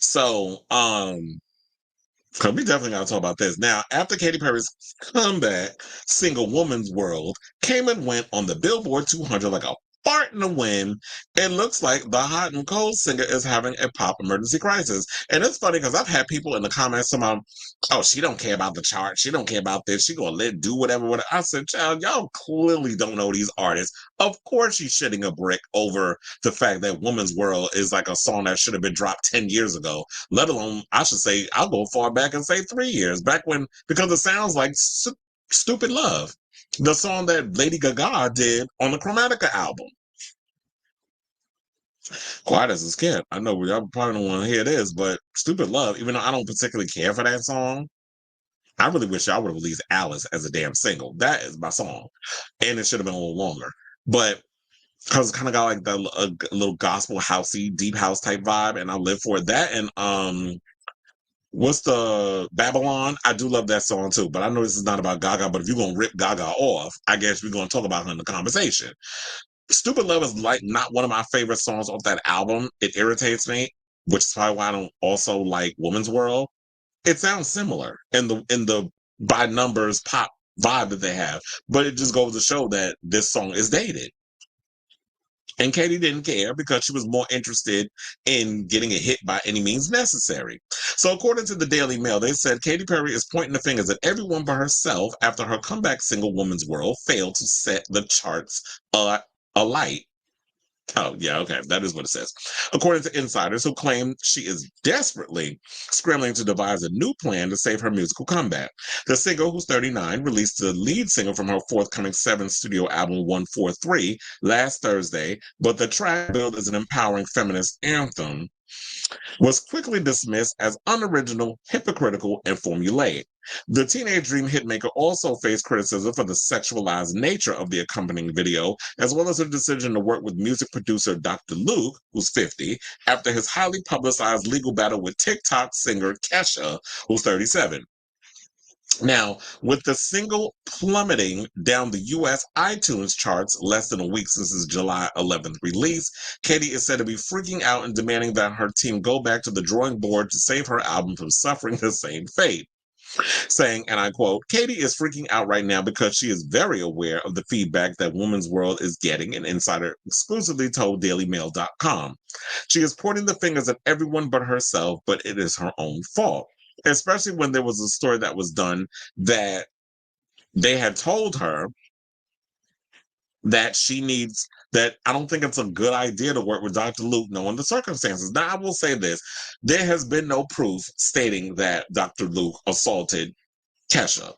So, because we definitely got to talk about this. Now, after Katy Perry's comeback, single Woman's World came and went on the Billboard 200 like a fart in the wind. It looks like the hot and cold singer is having a pop emergency crisis. And it's funny because I've had people in the comments about, oh, she don't care about the chart. She don't care about this. She gonna do whatever. I said, child, y'all clearly don't know these artists. Of course she's shitting a brick over the fact that Woman's World is like a song that should have been dropped 10 years ago, let alone, I should say, I'll go far back and say 3 years, back when, because it sounds like Stupid Love, the song that Lady Gaga did on the Chromatica album. Quiet as a kid. I know y'all probably don't want to hear this, but Stupid Love, even though I don't particularly care for that song, I really wish y'all would have released Alice as a damn single. That is my song. And it should have been a little longer. But because it's kind of got like a little gospel housey, deep house type vibe, and I live for it. That and what's the Babylon? I do love that song too, but I know this is not about Gaga. But if you're gonna rip Gaga off, I guess we're gonna talk about her in the conversation. Stupid Love is like not one of my favorite songs off that album. It irritates me, which is probably why I don't also like Woman's World. It sounds similar in the by numbers pop vibe that they have, but it just goes to show that this song is dated. And Katy didn't care because she was more interested in getting a hit by any means necessary. So, according to the Daily Mail, they said Katy Perry is pointing the fingers at everyone but herself after her comeback single Woman's World failed to set the charts alight. Oh, yeah, okay. That is what it says. According to insiders who claim she is desperately scrambling to devise a new plan to save her musical comeback. The singer, who's 39, released the lead single from her forthcoming 7th studio album, 143, last Thursday, but the track, billed as an empowering feminist anthem, was quickly dismissed as unoriginal, hypocritical, and formulaic. The Teenage Dream hitmaker also faced criticism for the sexualized nature of the accompanying video, as well as her decision to work with music producer Dr. Luke, who's 50, after his highly publicized legal battle with TikTok singer Kesha, who's 37. Now, with the single plummeting down the US iTunes charts less than a week since its July 11th release, Katy is said to be freaking out and demanding that her team go back to the drawing board to save her album from suffering the same fate. Saying, and I quote, Katy is freaking out right now because she is very aware of the feedback that Woman's World is getting, an insider exclusively told DailyMail.com. She is pointing the fingers at everyone but herself, but it is her own fault. Especially when there was a story that was done that they had told her that she needs, that I don't think it's a good idea to work with Dr. Luke knowing the circumstances. Now, I will say this. There has been no proof stating that Dr. Luke assaulted Kesha.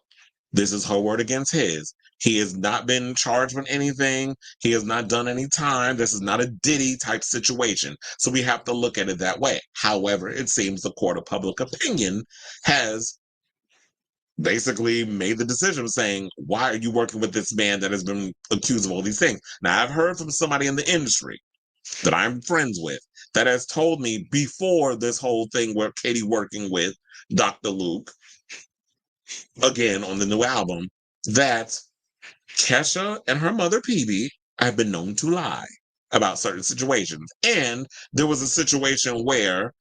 This is her word against his. He has not been charged with anything. He has not done any time. This is not a Diddy type situation. So we have to look at it that way. However, it seems the court of public opinion has basically made the decision saying, why are you working with this man that has been accused of all these things? Now, I've heard from somebody in the industry that I'm friends with that has told me before this whole thing where Katy working with Dr. Luke again on the new album, that Kesha and her mother Peebe have been known to lie about certain situations. And there was a situation where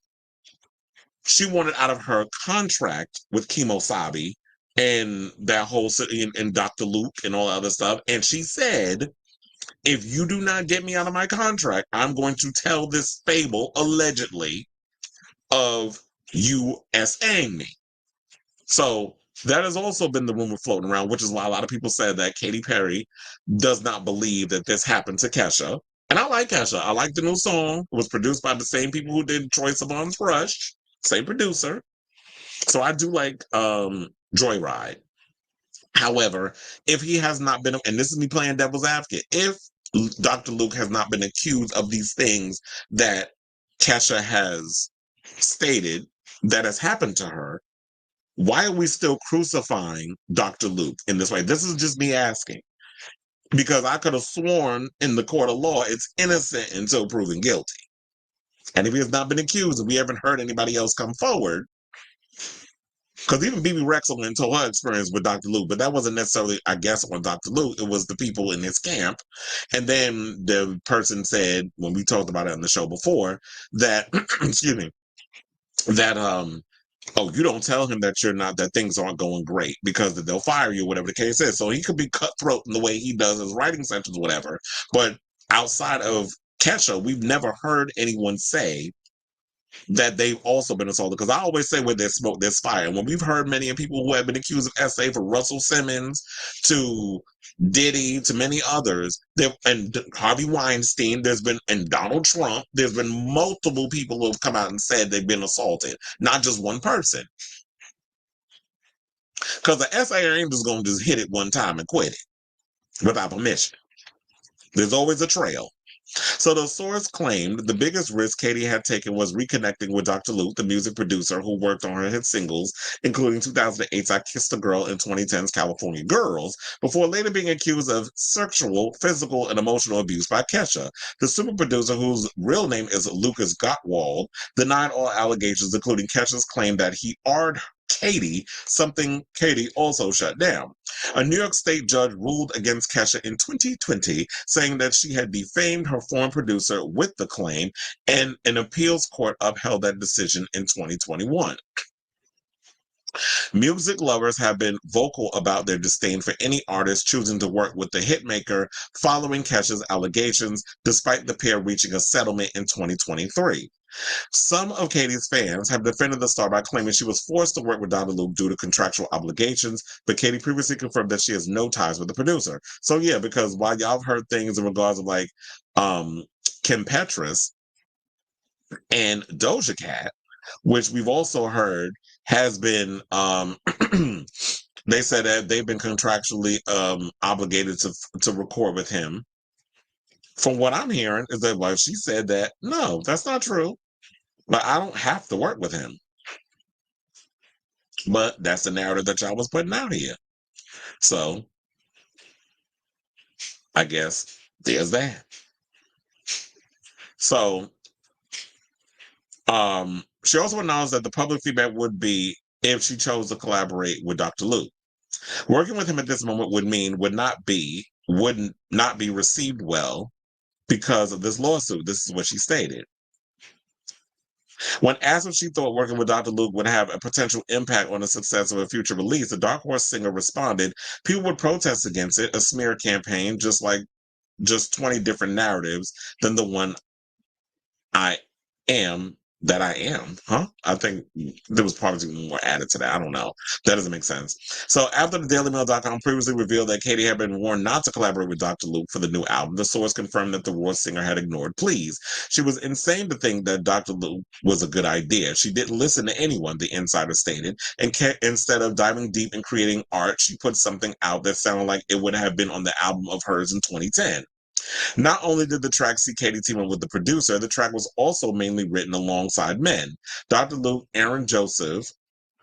she wanted out of her contract with Kimosabi and that whole and Dr. Luke and all that other stuff. And she said, if you do not get me out of my contract, I'm going to tell this fable, allegedly, of you SAing me. So that has also been the rumor floating around, which is why a lot of people said that Katy Perry does not believe that this happened to Kesha. And I like Kesha. I like the new song. It was produced by the same people who did Troye Sivan's Rush, same producer. So I do like Joyride. However, if he has not been, and this is me playing devil's advocate, if Dr. Luke has not been accused of these things that Kesha has stated that has happened to her, why are we still crucifying Dr. Luke in this way? This is just me asking. Because I could have sworn in the court of law it's innocent until proven guilty. And if he has not been accused, and we haven't heard anybody else come forward, because even BB Rexel told her experience with Dr. Luke, but that wasn't necessarily, I guess, on Dr. Luke. It was the people in his camp. And then the person said, when we talked about it on the show before, that, excuse me, that oh, you don't tell him that things aren't going great because they'll fire you, whatever the case is. So he could be cutthroat in the way he does his writing sessions, whatever. But outside of Kesha, we've never heard anyone say that they've also been assaulted. Because I always say where there's smoke, there's fire. And when we've heard many people who have been accused of SA, from Russell Simmons to Diddy to many others, and Harvey Weinstein, and Donald Trump, there's been multiple people who have come out and said they've been assaulted, not just one person. Because the SA ain't just going to just hit it one time and quit it without permission. There's always a trail. So the source claimed the biggest risk Katy had taken was reconnecting with Dr. Luke, the music producer who worked on her hit singles, including 2008's I Kissed a Girl and 2010's California Girls, before later being accused of sexual, physical, and emotional abuse by Kesha. The super producer, whose real name is Lucas Gottwald, denied all allegations, including Kesha's claim that he R'd Katy, something Katy also shut down. A New York State judge ruled against Kesha in 2020, saying that she had defamed her former producer with the claim, and an appeals court upheld that decision in 2021. Music lovers have been vocal about their disdain for any artist choosing to work with the hitmaker following Kesha's allegations, despite the pair reaching a settlement in 2023. Some of Katy's fans have defended the star by claiming she was forced to work with Dr. Luke due to contractual obligations, but Katy previously confirmed that she has no ties with the producer. So yeah, because while y'all have heard things in regards of like Kim Petras and Doja Cat, which we've also heard has been they said that they've been contractually obligated to record with him. From what I'm hearing is that, well, she said that no, that's not true. But I don't have to work with him. But that's the narrative that y'all was putting out here. So I guess there's that. So she also announced that the public feedback would be if she chose to collaborate with Dr. Luke. Working with him at this moment would not be received well because of this lawsuit. This is what she stated. When asked if she thought working with Dr. Luke would have a potential impact on the success of a future release, the Dark Horse singer responded, "People would protest against it, a smear campaign, just 20 different narratives than the one I am that I am." Huh? I think there was probably more added to that. I don't know. That doesn't make sense. So after the DailyMail.com previously revealed that Katy had been warned not to collaborate with Dr. Luke for the new album, the source confirmed that the Roar singer had ignored pleas. She was insane to think that Dr. Luke was a good idea. She didn't listen to anyone, the insider stated, and instead of diving deep and creating art, she put something out that sounded like it would have been on the album of hers in 2010. Not only did the track see Katy team up with the producer, the track was also mainly written alongside men. Dr. Luke, Aaron Joseph,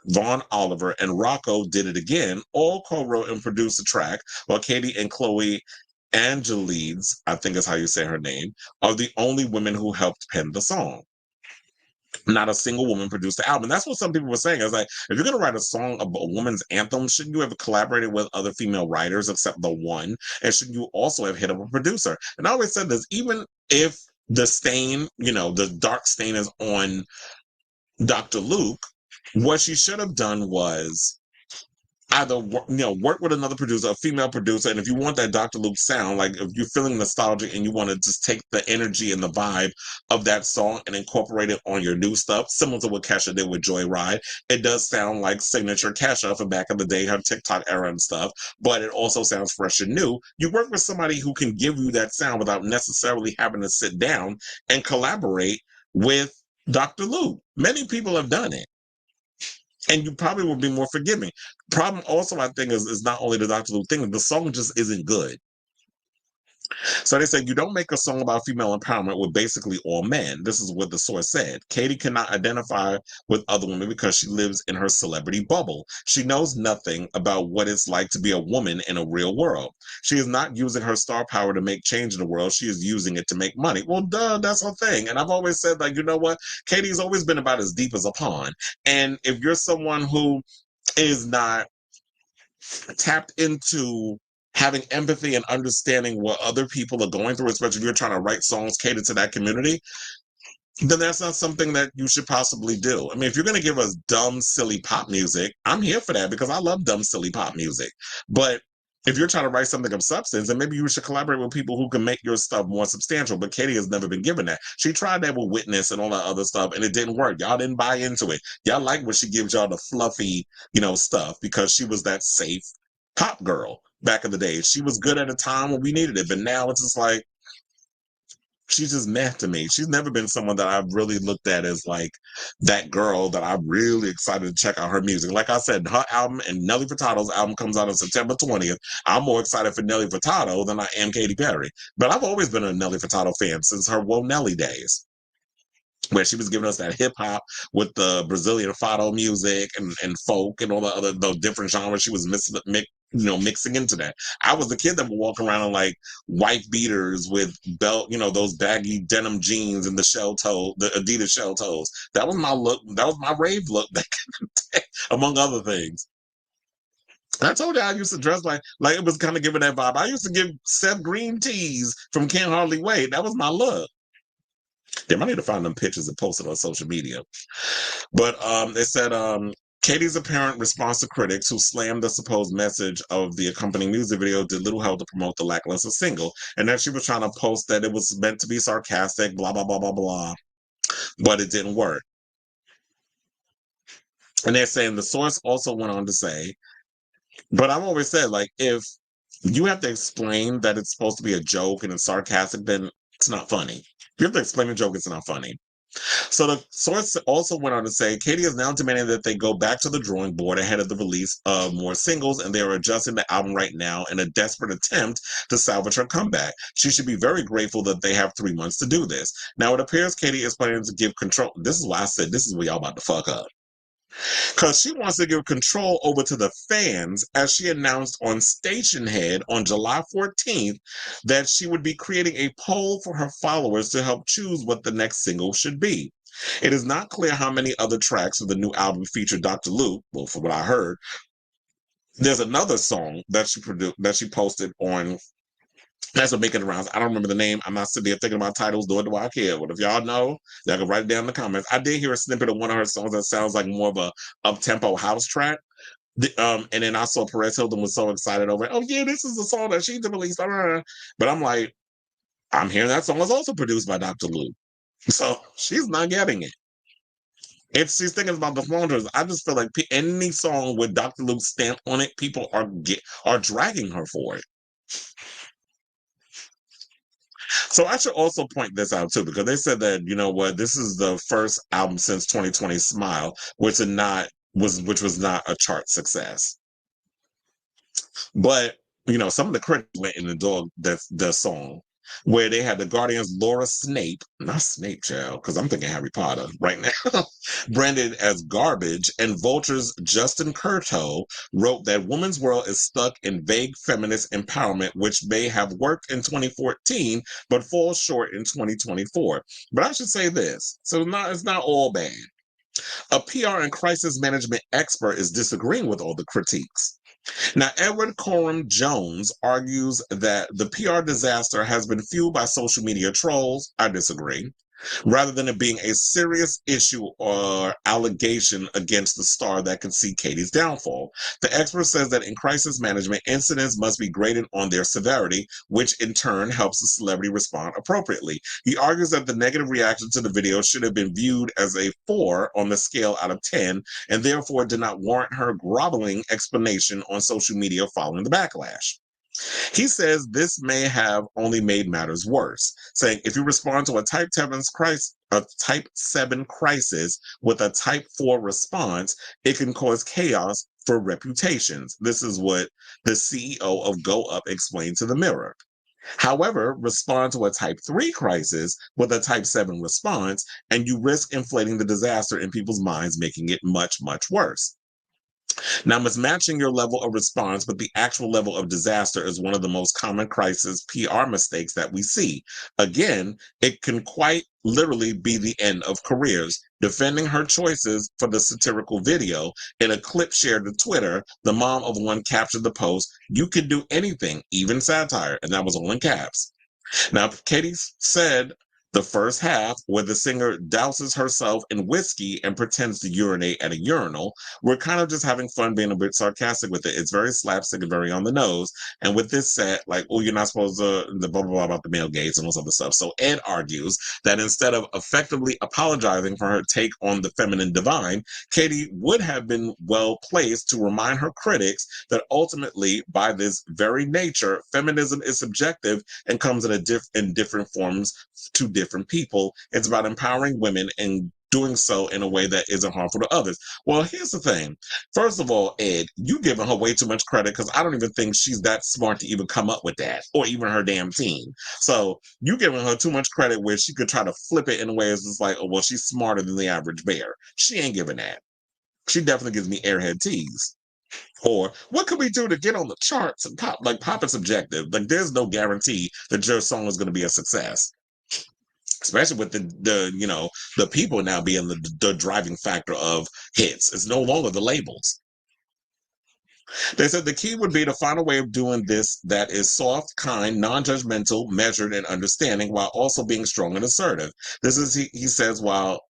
Vaughn Oliver, and Rocco Did It Again all co-wrote and produced the track, while Katy and Chloe Angelides, I think is how you say her name, are the only women who helped pen the song. Not a single woman produced the album. That's what some people were saying. I was like, if you're going to write a song about a woman's anthem, shouldn't you have collaborated with other female writers except the one? And shouldn't you also have hit up a producer? And I always said this, even if the stain, the dark stain is on Dr. Luke, what she should have done was either work with another producer, a female producer, and if you want that Dr. Luke sound, like if you're feeling nostalgic and you want to just take the energy and the vibe of that song and incorporate it on your new stuff, similar to what Kesha did with Joyride, it does sound like signature Kesha from back in the day, her TikTok era and stuff, but it also sounds fresh and new. You work with somebody who can give you that sound without necessarily having to sit down and collaborate with Dr. Luke. Many people have done it. And you probably will be more forgiving. Problem also, I think, is not only the Dr. Luke thing, the song just isn't good. So they said, you don't make a song about female empowerment with basically all men. This is what the source said. Katy cannot identify with other women because she lives in her celebrity bubble. She knows nothing about what it's like to be a woman in a real world. She is not using her star power to make change in the world. She is using it to make money. Well, duh, that's her thing. And I've always said, like, you know what? Katy's always been about as deep as a pond. And if you're someone who is not tapped into having empathy and understanding what other people are going through, especially if you're trying to write songs catered to that community, then that's not something that you should possibly do. I mean, if you're going to give us dumb, silly pop music, I'm here for that because I love dumb, silly pop music. But if you're trying to write something of substance, then maybe you should collaborate with people who can make your stuff more substantial. But Katy has never been given that. She tried that with Witness and all that other stuff, and it didn't work. Y'all didn't buy into it. Y'all like when she gives y'all the fluffy, stuff because she was that safe pop girl back in the day. She was good at a time when we needed it, but now it's just like, she's just meh to me. She's never been someone that I've really looked at as like that girl that I'm really excited to check out her music. Like I said, her album and Nelly Furtado's album comes out on September 20th. I'm more excited for Nelly Furtado than I am Katy Perry. But I've always been a Nelly Furtado fan since her Whoa Nelly days, where she was giving us that hip hop with the Brazilian fado music and folk and all the other those different genres she was mixing into that. I was the kid that would walk around in like white beaters with belt, those baggy denim jeans and the Adidas shell toes. That was my look. That was my rave look back in the day, among other things. I told you I used to dress like it was kind of giving that vibe. I used to give Seth Green tees from Can't Hardly Wait. That was my look. Damn, I need to find them pictures and post it on social media. But they said Katie's apparent response to critics who slammed the supposed message of the accompanying music video did little help to promote the lackluster single, and that she was trying to post that it was meant to be sarcastic, blah, blah, blah, blah, blah, but it didn't work. And they're saying the source also went on to say, but I've always said, like, if you have to explain that it's supposed to be a joke and it's sarcastic, then it's not funny. If you have to explain a joke, it's not funny. So the source also went on to say Katy is now demanding that they go back to the drawing board ahead of the release of more singles, and they are adjusting the album right now in a desperate attempt to salvage her comeback. She should be very grateful that they have 3 months to do this. Now it appears Katy is planning to give control. This is why I said this is where y'all about to fuck up. Because she wants to give control over to the fans, as she announced on Stationhead on July 14th that she would be creating a poll for her followers to help choose what the next single should be. It is not clear how many other tracks of the new album feature Dr. Luke. Well, from what I heard, there's another song that she posted on. That's what making the rounds. I don't remember the name. I'm not sitting there thinking about titles, nor do I care. But if y'all know, y'all can write it down in the comments. I did hear a snippet of one of her songs that sounds like more of a up-tempo house track. And then I saw Perez Hilton was so excited over it. Oh yeah, this is the song that she released. But I'm like, I'm hearing that song was also produced by Dr. Luke. So she's not getting it. If she's thinking about the Flanders, I just feel like any song with Dr. Luke's stamp on it, people are dragging her for it. So I should also point this out too, because they said that, you know what, this is the first album since 2020 Smile, which was not a chart success. But some of the critics went in the dog the song, where they had the Guardians Laura Snape, not Snape, child, because I'm thinking Harry Potter right now, branded as garbage, and Vulture's Justin Curto wrote that Woman's World is stuck in vague feminist empowerment, which may have worked in 2014, but falls short in 2024. But I should say this, so it's not all bad. A PR and crisis management expert is disagreeing with all the critiques. Now, Edward Coram Jones argues that the PR disaster has been fueled by social media trolls. I disagree. Rather than it being a serious issue or allegation against the star that could see Katy's downfall. The expert says that in crisis management, incidents must be graded on their severity, which in turn helps the celebrity respond appropriately. He argues that the negative reaction to the video should have been viewed as a 4 on the scale out of 10, and therefore did not warrant her groveling explanation on social media following the backlash. He says this may have only made matters worse, saying if you respond to a type 7 crisis with a type 4 response, it can cause chaos for reputations. This is what the CEO of Go Up explained to the Mirror. However, respond to a type 3 crisis with a type 7 response, and you risk inflating the disaster in people's minds, making it much, much worse. Now, mismatching your level of response with the actual level of disaster is one of the most common crisis PR mistakes that we see. Again, it can quite literally be the end of careers. Defending her choices for the satirical video, in a clip shared to Twitter, the mom of one captured the post, "You can do anything, even satire," and that was all in caps. Now, Katy said The first half, where the singer douses herself in whiskey and pretends to urinate at a urinal, we're kind of just having fun being a bit sarcastic with it. It's very slapstick and very on the nose. And with this set, like, oh, you're not supposed to, the blah, blah, blah about the male gaze and all this other stuff. So Ed argues that instead of effectively apologizing for her take on the feminine divine, Katy would have been well placed to remind her critics that ultimately, by this very nature, feminism is subjective and comes in different forms to different people. It's about empowering women and doing so in a way that isn't harmful to others. Well, here's the thing. First of all, Ed, you giving her way too much credit because I don't even think she's that smart to even come up with that, or even her damn team. So you giving her too much credit where she could try to flip it in a way as it's like, oh, well, she's smarter than the average bear. She ain't giving that. She definitely gives me airhead tease. Or what could we do to get on the charts and pop? Like, pop is subjective. Like, there's no guarantee that your song is going to be a success, especially with the people now being the driving factor of hits. It's no longer the labels. They said the key would be to find a way of doing this that is soft, kind, non-judgmental, measured, and understanding, while also being strong and assertive. This is he says while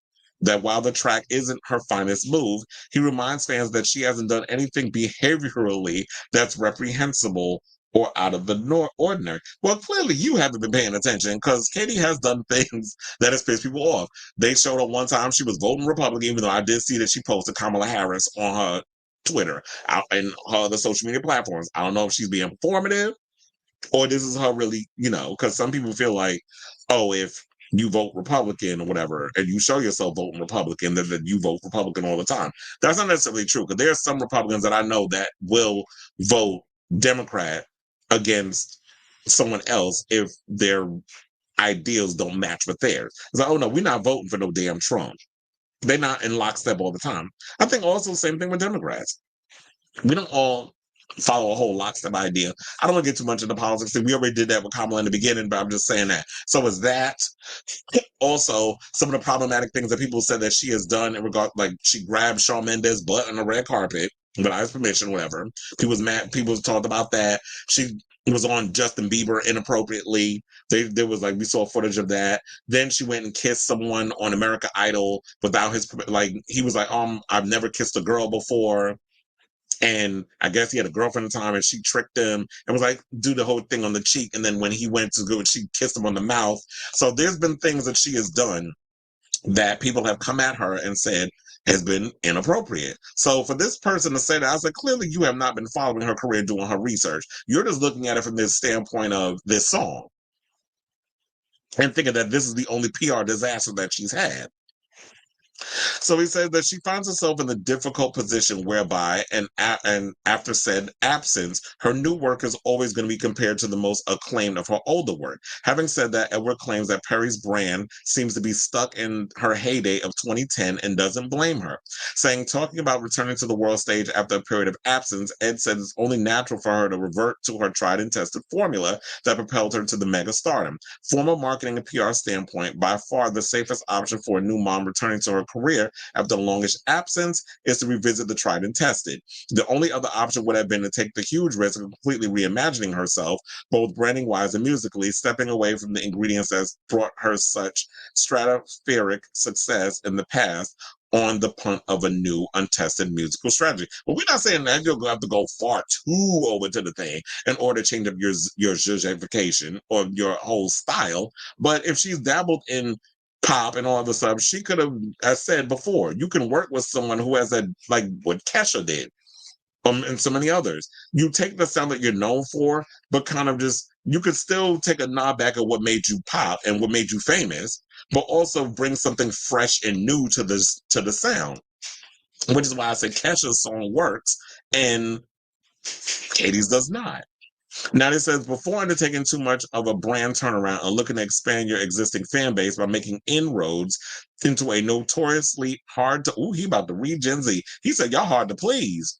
the track isn't her finest move, he reminds fans that she hasn't done anything behaviorally that's reprehensible or out of the ordinary. Well, clearly you haven't been paying attention, because Katy has done things that has pissed people off. They showed her one time she was voting Republican, even though I did see that she posted Kamala Harris on her Twitter out and her other social media platforms. I don't know if she's being informative or this is her really, because some people feel like, oh, if you vote Republican or whatever, and you show yourself voting Republican, then you vote Republican all the time. That's not necessarily true, because there's some Republicans that I know that will vote Democrat against someone else if their ideals don't match with theirs. It's like, oh no, we're not voting for no damn Trump. They're not in lockstep all the time. I think also the same thing with Democrats. We don't all follow a whole lockstep idea. I don't want to get too much into politics. We already did that with Kamala in the beginning, but I'm just saying that. So is that also some of the problematic things that people said that she has done in regard, like she grabbed Shawn Mendes' butt on the red carpet without his permission, whatever. People was mad. People talked about that. She was on Justin Bieber inappropriately. There was like, we saw footage of that. Then she went and kissed someone on America Idol without his, like, he was like, I've never kissed a girl before. And I guess he had a girlfriend at the time, and she tricked him and was like, do the whole thing on the cheek. And then when he went to go, she kissed him on the mouth. So there's been things that she has done that people have come at her and said has been inappropriate. So for this person to say that, I was like, clearly you have not been following her career, doing her research. You're just looking at it from this standpoint of this song and thinking that this is the only PR disaster that she's had. So he says that she finds herself in the difficult position whereby, and after said absence, her new work is always going to be compared to the most acclaimed of her older work. Having said that, Edward claims that Perry's brand seems to be stuck in her heyday of 2010 and doesn't blame her. Saying, talking about returning to the world stage after a period of absence, Ed said it's only natural for her to revert to her tried and tested formula that propelled her to the mega stardom. From a marketing and PR standpoint, by far the safest option for a new mom returning to her career after the longest absence is to revisit the tried and tested. The only other option would have been to take the huge risk of completely reimagining herself, both branding wise and musically, stepping away from the ingredients that brought her such stratospheric success in the past on the punt of a new, untested musical strategy. But we're not saying that you're going to have to go far too over to the thing in order to change up your zhuzhification or your whole style. But if she's dabbled in pop and all the stuff, she could have, as said before, you can work with someone who has that, like what Kesha did, and so many others. You take the sound that you're known for, but kind of just, you could still take a nod back at what made you pop and what made you famous, but also bring something fresh and new to the sound. Which is why I say Kesha's song works and Katy's does not. Now, it says, before undertaking too much of a brand turnaround and looking to expand your existing fan base by making inroads into a notoriously hard to, he about to read Gen Z. He said, y'all hard to please.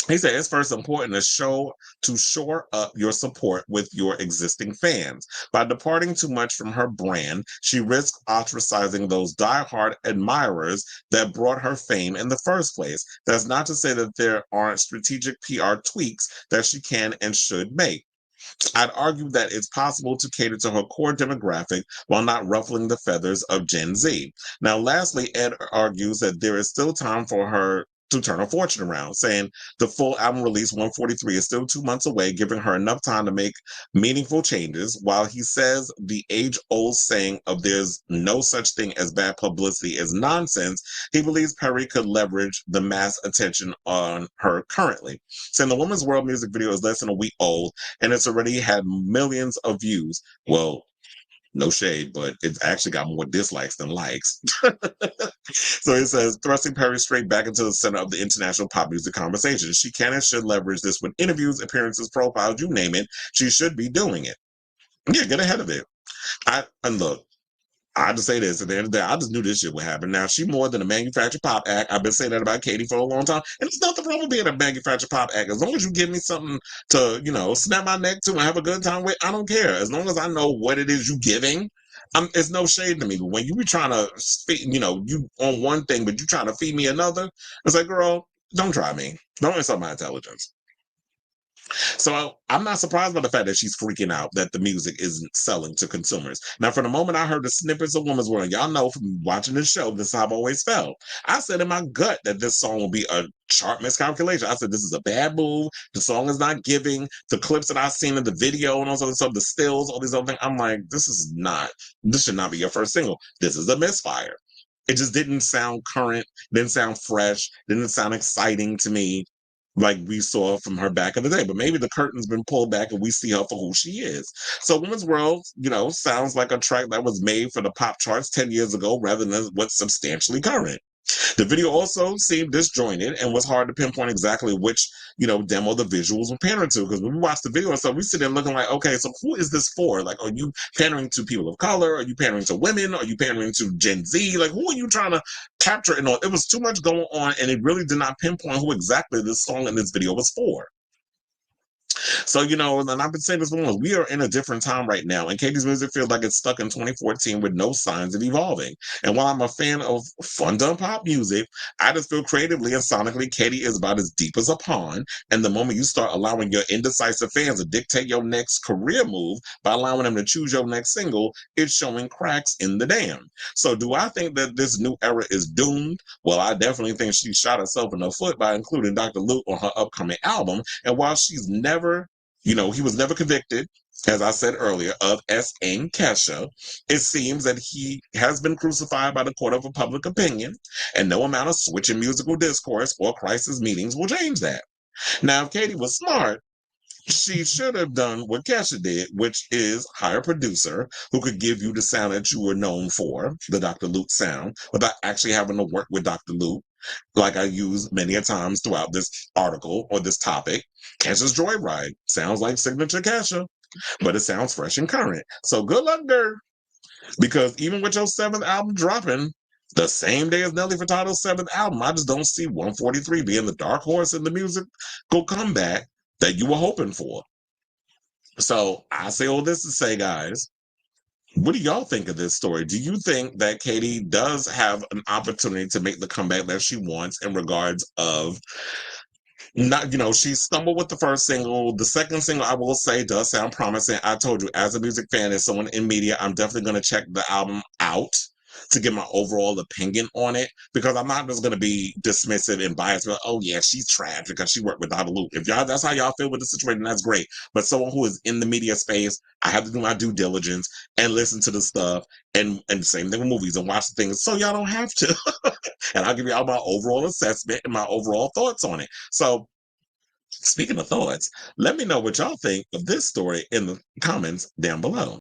He said it's first important to shore up your support with your existing fans. By departing too much from her brand, she risks ostracizing those diehard admirers that brought her fame in the first place. That's not to say that there aren't strategic PR tweaks that she can and should make. I'd argue that it's possible to cater to her core demographic while not ruffling the feathers of Gen Z. Now, lastly, Ed argues that there is still time for her to turn her fortune around, saying the full album release 143 is still 2 months away, giving her enough time to make meaningful changes. While he says the age old saying of there's no such thing as bad publicity is nonsense, he believes Perry could leverage the mass attention on her currently. Saying the Woman's World music video is less than a week old and it's already had millions of views. Well, no shade, but it's actually got more dislikes than likes. So it says, thrusting Perry straight back into the center of the international pop music conversation. She can and should leverage this with interviews, appearances, profiles, you name it. She should be doing it. Yeah, get ahead of it. And look, I have to say this at the end of the day, I just knew this shit would happen. Now, she more than a manufactured pop act. I've been saying that about Katy for a long time. And there's nothing wrong with being a manufactured pop act. As long as you give me something to, snap my neck to and have a good time with, I don't care. As long as I know what it is you giving, it's no shade to me. But when you be trying to speak, you on one thing, but you trying to feed me another, it's like, girl, don't try me. Don't insult my intelligence. So I'm not surprised by the fact that she's freaking out that the music isn't selling to consumers. Now, from the moment I heard the snippets of Woman's World, y'all know from watching this show, this is how I've always felt. I said in my gut that this song will be a chart miscalculation. I said this is a bad move. The song is not giving. The clips that I've seen in the video and all sorts of stuff, the stills, all these other things, I'm like, this should not be your first single. This is a misfire. It just didn't sound current, didn't sound fresh, didn't sound exciting to me like we saw from her back in the day. But maybe the curtain's been pulled back and we see her for who she is. So Woman's World, sounds like a track that was made for the pop charts 10 years ago rather than what's substantially current. The video also seemed disjointed and was hard to pinpoint exactly which, demo the visuals were pandering to. Because when we watch the video and stuff, we sit there looking like, okay, so who is this for? Like, are you pandering to people of color? Are you pandering to women? Are you pandering to Gen Z? Like, who are you trying to capture? And all? It was too much going on, and it really did not pinpoint who exactly this song in this video was for. So, and I've been saying this for months, we are in a different time right now, and Katy's music feels like it's stuck in 2014 with no signs of evolving. And while I'm a fan of fun, dumb pop music, I just feel creatively and sonically, Katy is about as deep as a pond. And the moment you start allowing your indecisive fans to dictate your next career move by allowing them to choose your next single, it's showing cracks in the dam. So, do I think that this new era is doomed? Well, I definitely think she shot herself in the foot by including Dr. Luke on her upcoming album. And while she's never he was never convicted, as I said earlier, of S.A.ing Kesha. It seems that he has been crucified by the court of public opinion, and no amount of switching musical discourse or crisis meetings will change that. Now, if Katy was smart, she should have done what Kesha did, which is hire a producer who could give you the sound that you were known for, the Dr. Luke sound, without actually having to work with Dr. Luke, like I use many a times throughout this article or this topic. Kesha's Joyride sounds like signature Kesha, but it sounds fresh and current. So good luck there, because even with your seventh album dropping the same day as Nelly Furtado's seventh album, I just don't see 143 being the dark horse in the musical comeback that you were hoping for. So I say all this to say, guys, what do y'all think of this story? Do you think that Katy does have an opportunity to make the comeback that she wants in regards of not, she stumbled with the first single. The second single, I will say, does sound promising. I told you, as a music fan, as someone in media, I'm definitely going to check the album out to get my overall opinion on it, because I'm not just going to be dismissive and biased. Like, oh yeah, she's trash because she worked with Dr. Luke. If that's how y'all feel with the situation, that's great. But someone who is in the media space, I have to do my due diligence and listen to the stuff, and same thing with movies, and watch the things. So y'all don't have to. And I'll give y'all my overall assessment and my overall thoughts on it. So, speaking of thoughts, let me know what y'all think of this story in the comments down below.